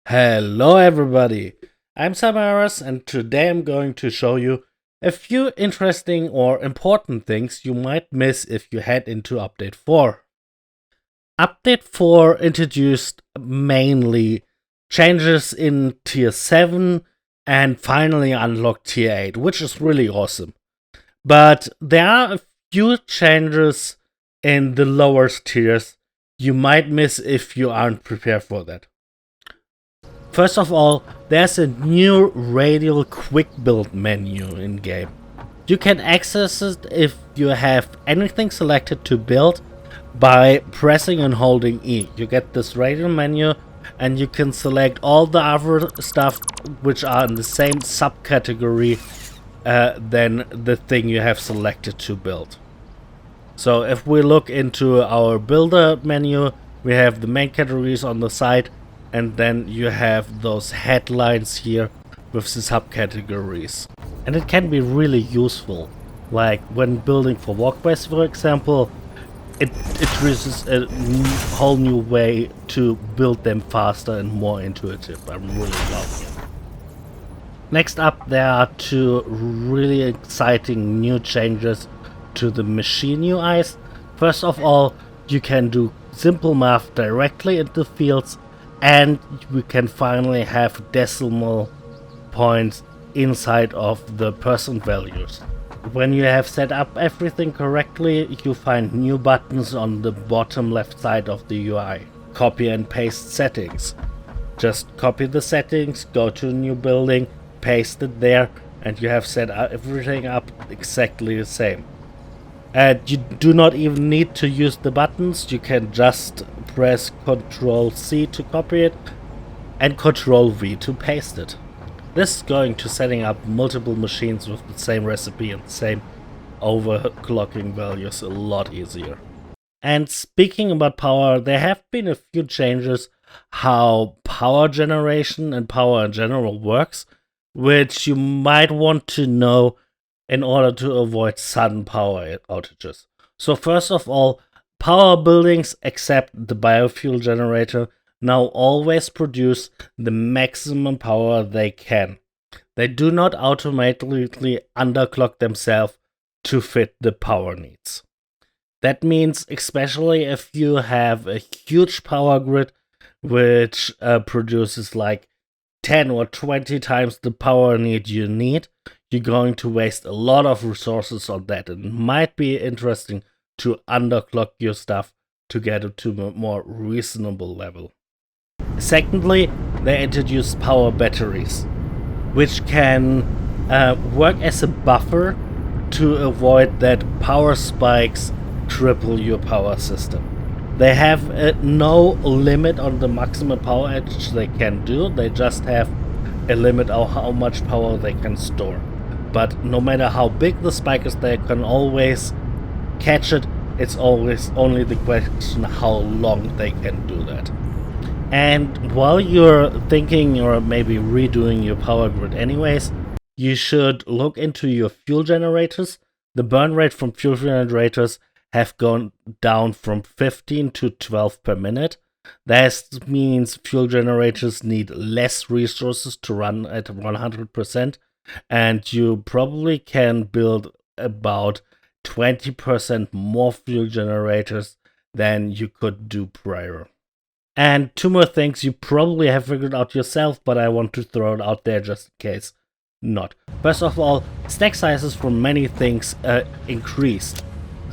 Hello everybody, I'm Samaras and today I'm going to show you a few interesting or important things you might miss if you head into Update 4. Update 4 introduced mainly changes in Tier 7 and finally unlocked Tier 8, which is really awesome. But there are a few changes in the lower tiers you might miss if you aren't prepared for that. First of all, there's a new radial quick build menu in game. You can access it if you have anything selected to build by pressing and holding E. You get this radial menu and you can select all the other stuff which are in the same subcategory than the thing you have selected to build. So if we look into our builder menu, we have the main categories on the side, and then you have those headlines here with the subcategories. And it can be really useful, like when building for walkways, for example. It introduces a whole new way to build them faster and more intuitive. I really love it. Next up, there are two really exciting new changes to the machine UIs. First of all, you can do simple math directly into fields, and we can finally have decimal points inside of the percent values. When you have set up everything correctly, you find new buttons on the bottom left side of the UI. Copy and paste settings. Just copy the settings, go to a new building, paste it there, and you have set everything up exactly the same. And you do not even need to use the buttons, you can just press Ctrl C to copy it and Ctrl V to paste it. This is going to setting up multiple machines with the same recipe and the same overclocking values a lot easier. And speaking about power, there have been a few changes how power generation and power in general works, which you might want to know in order to avoid sudden power outages. So first of all, power buildings except the biofuel generator now always produce the maximum power they can. They do not automatically underclock themselves to fit the power needs. That means especially if you have a huge power grid which produces like 10 or 20 times the power need you need, you're going to waste a lot of resources on that. It might be interesting to underclock your stuff to get it to a more reasonable level. Secondly, they introduced power batteries, which can work as a buffer to avoid that power spikes triple your power system. They have no limit on the maximum power edge they can do, they just have a limit on how much power they can store. But no matter how big the spike is, they can always catch it. It's always only the question how long they can do that. And while you're thinking or maybe redoing your power grid anyways, you should look into your fuel generators. The burn rate from fuel generators have gone down from 15 to 12 per minute. That means fuel generators need less resources to run at 100%, and you probably can build about 20% more fuel generators than you could do prior. And two more things you probably have figured out yourself, but I want to throw it out there just in case not. First of all, stack sizes for many things increased.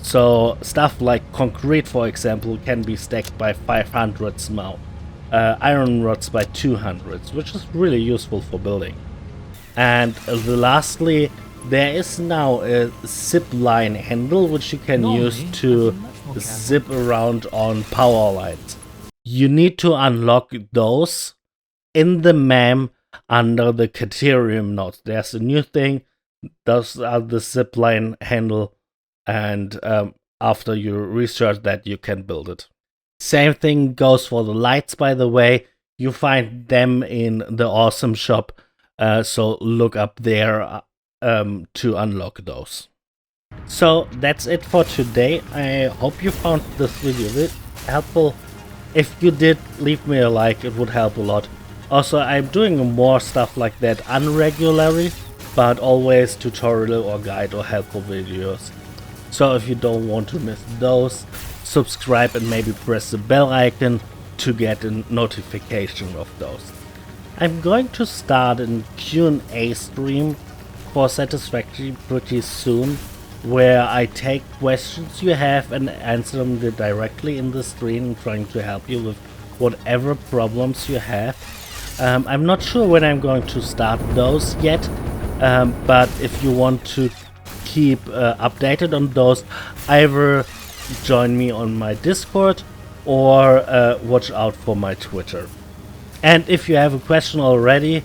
So stuff like concrete, for example, can be stacked by 500s now. Iron rods by 200s, which is really useful for building. And lastly, there is now a zip line handle which you can use to zip around on power lines. You need to unlock those in the MAM under the Caterium nodes. There's a new thing, those are the zip line handle, and after you research that, you can build it. Same thing goes for the lights, by the way. You find them in the awesome shop, so look up there to unlock those. So that's it for today. I hope you found this video helpful. If you did, leave me a like, it would help a lot. Also, I'm doing more stuff like that unregularly, but always tutorial or guide or helpful videos. So if you don't want to miss those, subscribe and maybe press the bell icon to get a notification of those. I'm going to start a Q&A stream for Satisfactory pretty soon, where I take questions you have and answer them directly in the stream, trying to help you with whatever problems you have. I'm not sure when I'm going to start those yet, but if you want to keep updated on those, either join me on my Discord or watch out for my Twitter. And if you have a question already,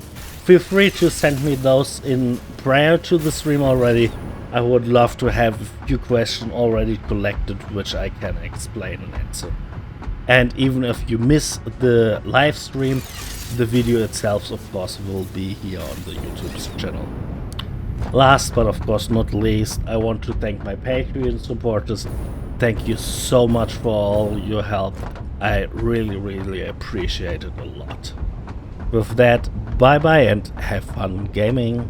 feel free to send me those in prior to the stream already. I would love to have a few questions already collected which I can explain and answer. And even if you miss the live stream, the video itself of course will be here on the YouTube channel. Last but of course not least, I want to thank my Patreon supporters. Thank you so much for all your help. I really appreciate it a lot. With that, bye bye and have fun gaming.